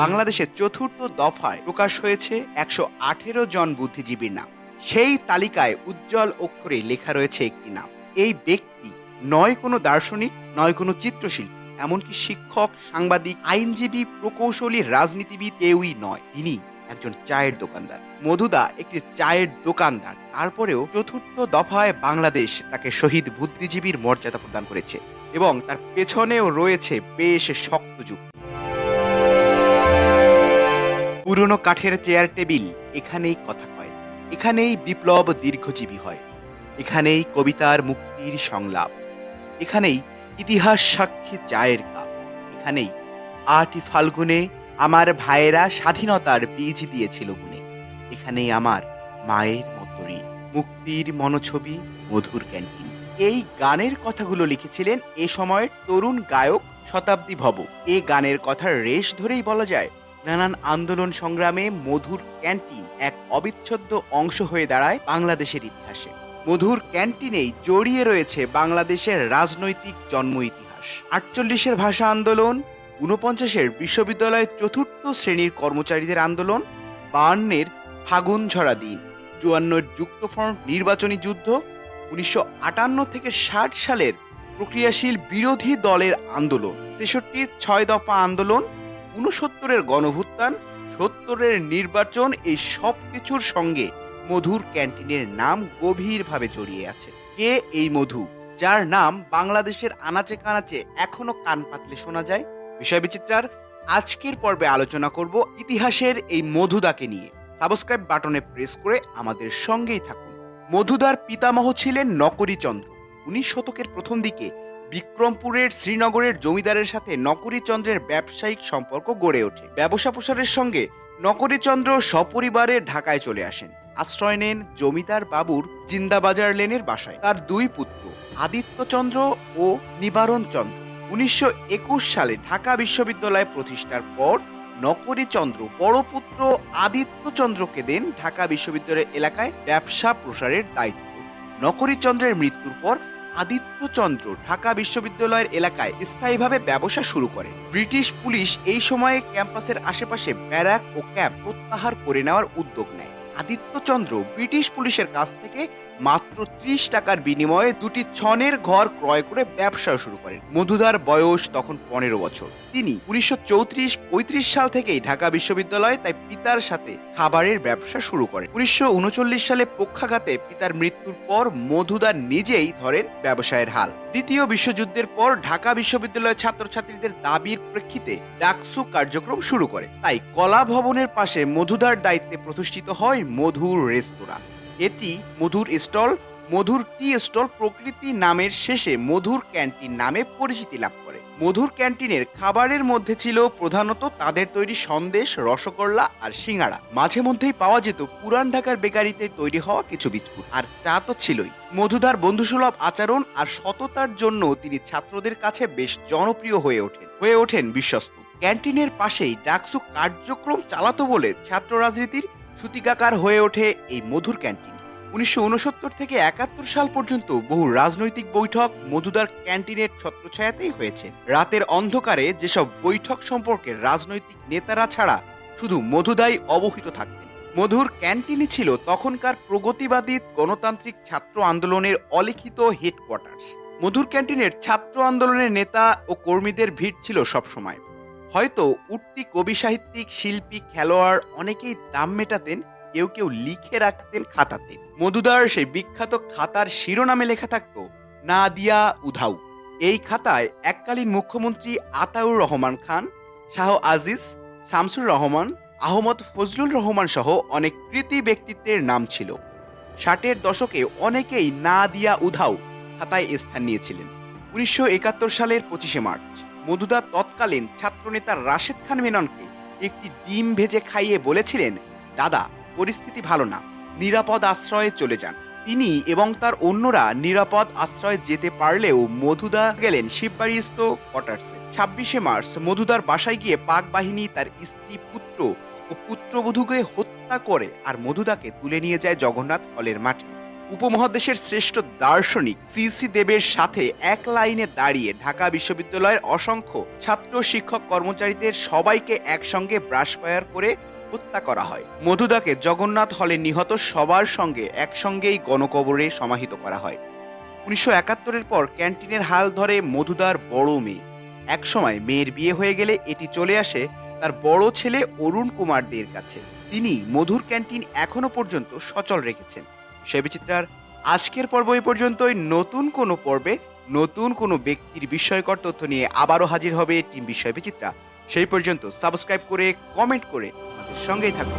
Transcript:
বাংলাদেশের চতুর্থ দফায় প্রকাশ হয়েছে ১১৮ জন বুদ্ধিজীবীর নাম। সেই তালিকায় উজ্জ্বল অক্ষরে লেখা রয়েছে একটি নাম। এই ব্যক্তি নয় কোনো দার্শনিক, নয় কোনো চিত্রশিল্পী, এমনকি শিক্ষক, সাংবাদিক, আইনজীবী, প্রকৌশলী, রাজনীতিবিদ কেউই নয়। তিনি একজন চায়ের দোকানদার। মধুদা একটি চায়ের দোকানদার, তারপরেও চতুর্থ দফায় বাংলাদেশ তাকে শহীদ বুদ্ধিজীবীর মর্যাদা প্রদান করেছে এবং তার পেছনেও রয়েছে বেশ শক্ত যুক্তি। পুরনো কাঠের চেয়ার টেবিল এখানেই কথা কয়, এখানেই বিপ্লব দীর্ঘজীবী হয়, এখানেই কবিতার মুক্তির সংলাপ, এখানেই ইতিহাস সাক্ষী চায়ের কাপ, এখানেই ৮ই ফাল্গুনে আমার ভাইয়েরা স্বাধীনতার বীজ দিয়েছিল গুনে, এখানেই আমার মায়ের মতরি মুক্তির মনোছবি মধুর ক্যান্টিন। এই গানের কথাগুলো লিখেছিলেন এ সময়ের তরুণ গায়ক শতাব্দী ভব। এই গানের কথার রেশ ধরেই বলা যায় নানান আন্দোলন সংগ্রামে মধুর ক্যান্টিন এক অবিচ্ছেদ্য অংশ হয়ে দাঁড়ায় বাংলাদেশের ইতিহাসে। মধুর ক্যান্টিনেই জড়িয়ে রয়েছে বাংলাদেশের রাজনৈতিক জন্ম ইতিহাস। ৪৮-এর ভাষা আন্দোলন, ৪৯-এর বিশ্ববিদ্যালয় চতুর্থ শ্রেণীর কর্মচারীদের আন্দোলন, ৫২-এর ফাগুন ঝরা দিন, ৫৪-এর যুক্তফ্রন্ট নির্বাচনী যুদ্ধ, ১৯৫৮ থেকে ৬০ সালের প্রক্রিয়াশীল বিরোধী দলের আন্দোলন, ৬৬-র ৬ দফা আন্দোলন, ৬৯-এর গণভুত্থান, ৭০-এর নির্বাচন, এই সব কিছুর সঙ্গে মধুর ক্যান্টিনের নাম গভীরভাবে জড়িয়ে আছে। কে এই মধু, যার নাম বাংলাদেশের আনাচে কানাচে এখনো কান পাতলে শোনা যায়? বিষয় বিচিত্রার আজকের পর্বে আলোচনা করব ইতিহাসের এই মধুদাকে নিয়ে। সাবস্ক্রাইব বাটনে প্রেস করে আমাদের সঙ্গেই থাকুন। মধুদার পিতামহ ছিলেন নকরীচন্দ্র। ১৯ শতকের প্রথম দিকে বিক্রমপুরের শ্রীনগরের জমিদারের সাথে নকরীচন্দ্রের ব্যবসায়িক সম্পর্ক গড়ে ওঠে। ব্যবসা প্রসারের সঙ্গে নকরীচন্দ্র সপরিবারে ঢাকায় চলে আসেন। আশ্রয় নেন জমিদার বাবুর জিন্দাবাজার লেনের বাসায়। তার দুই পুত্র আদিত্যচন্দ্র ও নিবারণ চন্দ্র। ১৯২১ সালে ঢাকা বিশ্ববিদ্যালয় প্রতিষ্ঠার পর নকরীচন্দ্র বড় পুত্র আদিত্যচন্দ্রকে দেন ঢাকা বিশ্ববিদ্যালয়ের এলাকায় ব্যবসা প্রসারের দায়িত্ব। নকরীচন্দ্রের মৃত্যুর পর আদিত্যচন্দ্র ঢাকা বিশ্ববিদ্যালয়ের এলাকায় স্থায়ীভাবে ব্যবসা শুরু করে। ব্রিটিশ পুলিশ এই সময়ে ক্যাম্পাসের আশেপাশে ব্যারাক ও ক্যাম্প প্রত্যাহার করে নেওয়ার উদ্যোগ নেয়। আদিত্যচন্দ্র ব্রিটিশ পুলিশের কাছ থেকে মাত্র ৩০ টাকার বিনিময়ে দুটি ছনের ঘর ক্রয় করে ব্যবসা শুরু করেন। মধুদার বয়স তখন ১৫ বছর। তিনি ১৯৩৪-৩৫ সাল থেকেই ঢাকা বিশ্ববিদ্যালয়ে তাই পিতার সাথে খাবারের ব্যবসা শুরু করেন। ১৯৩৯ সালে পক্ষাঘাতে পিতার মৃত্যুর পর মধুদার নিজেই ধরেন ব্যবসায়ের হাল। দ্বিতীয় বিশ্বযুদ্ধের পর ঢাকা বিশ্ববিদ্যালয়ের ছাত্রছাত্রীদের দাবির প্রেক্ষিতে ডাকসু কার্যক্রম শুরু করে। তাই কলা ভবনের পাশে মধুদার দায়িত্বে প্রতিষ্ঠিত হয় মধুর রেস্তোরাঁ। এটি মধুর স্টল, মধুর টি স্টল প্রকৃতি নামের শেষে মধুর ক্যান্টিন নামে পরিচিতি লাভ করে। মধুর ক্যান্টিনের খাবারের মধ্যে ছিল প্রধানত তাদের তৈরি সন্দেশ, রসগোল্লা আর সিঙ্গাড়া। মাঝে মধ্যেই পাওয়া যেত পুরান ঢাকার বেকারিতে তৈরি হওয়া কিছু বিস্কুট, আর চা তো ছিলই। মধুদার বন্ধুসুলভ আচরণ আর সততার জন্য তিনি ছাত্রদের কাছে বেশ জনপ্রিয় হয়ে ওঠেন বিশ্বস্ত। ক্যান্টিনের পাশেই ডাকসু কার্যক্রম চালাতো বলে ছাত্র রাজনীতির সূতিকাগার হয়ে ওঠে এই মধুর ক্যান্টিন। ১৯৬৯ থেকে ৭১ সাল পর্যন্ত বহু রাজনৈতিক বৈঠক মধুদার ক্যান্টিনের ছত্রছায়াতেই হয়েছে। রাতের অন্ধকারে যেসব বৈঠক সম্পর্কে রাজনৈতিক নেতারা ছাড়া শুধু মধুদাই অবহিত থাকতেন। মধুর ক্যান্টিনই ছিল তখনকার প্রগতিবাদী গণতান্ত্রিক ছাত্র আন্দোলনের অলিখিত হেডকোয়ার্টার্স। মধুর ক্যান্টিনের ছাত্র আন্দোলনের নেতা ও কর্মীদের ভিড় ছিল সবসময়। হয়তো উঠতি কবি, সাহিত্যিক, শিল্পী, খেলোয়াড় অনেকেই দাম মেটাতেন, কেউ কেউ লিখে রাখতেন খাতাতে। মধুদার সেই বিখ্যাত খাতার শিরোনামে লেখা থাকতো না দিয়া উধাও। এই খাতায় এককালীন মুখ্যমন্ত্রী আতাউর রহমান খান, শাহ আজিজ, শামসুর রহমান, আহমদ ফজলুর রহমান সহ অনেক কৃতি ব্যক্তিত্বের নাম ছিল। ৬০-এর দশকে অনেকেই না দিয়া উধাও খাতায় স্থান নিয়েছিলেন। ১৯৭১ সালের ২৫শে মার্চ মধুদা তৎকালীন ছাত্রনেতা রাশেদ খান মেননকে একটি ডিম ভেজে খাইয়ে বলেছিলেন, দাদা পরিস্থিতি ভালো না, নিরাপদ আশ্রয়ে চলে যান। তিনি এবং তার অন্যরা নিরাপদ আশ্রয়ে যেতে পারলেও মধুদা গেলেন শিববাড়িস্থ কোয়ার্টার্সে। ২৬শে মার্চ মধুদার বাসায় গিয়ে পাক বাহিনী তার স্ত্রী, পুত্র ও পুত্রবধূকে হত্যা করে আর মধুদাকে তুলে নিয়ে যায় জগন্নাথ হলের মাঠে। উপমহাদেশের শ্রেষ্ঠ দার্শনিক সি দেবের সাথে এক লাইনে দাঁড়িয়ে ঢাকা বিশ্ববিদ্যালয়ের অসংখ্য ছাত্র শিক্ষক কর্মচারীদের সবাইকে একসঙ্গে ব্রাশফায়ার করে হত্যা করা হয়। মধুদাকে জগন্নাথ হলে নিহত সবার সঙ্গে একসঙ্গেই গণকবরে সমাহিত করা হয়। 1971-এর পর ক্যান্টিনের হাল ধরে মধুদার বড় মেয়ে। একসময় মেয়ের বিয়ে হয়ে গেলে এটি চলে আসে তার বড় ছেলে অরুণ কুমার দের কাছে। তিনি মধুর ক্যান্টিন এখনো পর্যন্ত সচল রেখেছেন। বিষয় বিচিত্রার আজকের পর্ব এই পর্যন্তই। নতুন কোনো পর্বে নতুন কোনো ব্যক্তির বিস্ময়কর তথ্য নিয়ে আবারও হাজির হবে টিম বিষয় বিচিত্রা। সেই পর্যন্ত সাবস্ক্রাইব করে কমেন্ট করে আমাদের সঙ্গেই থাকুন।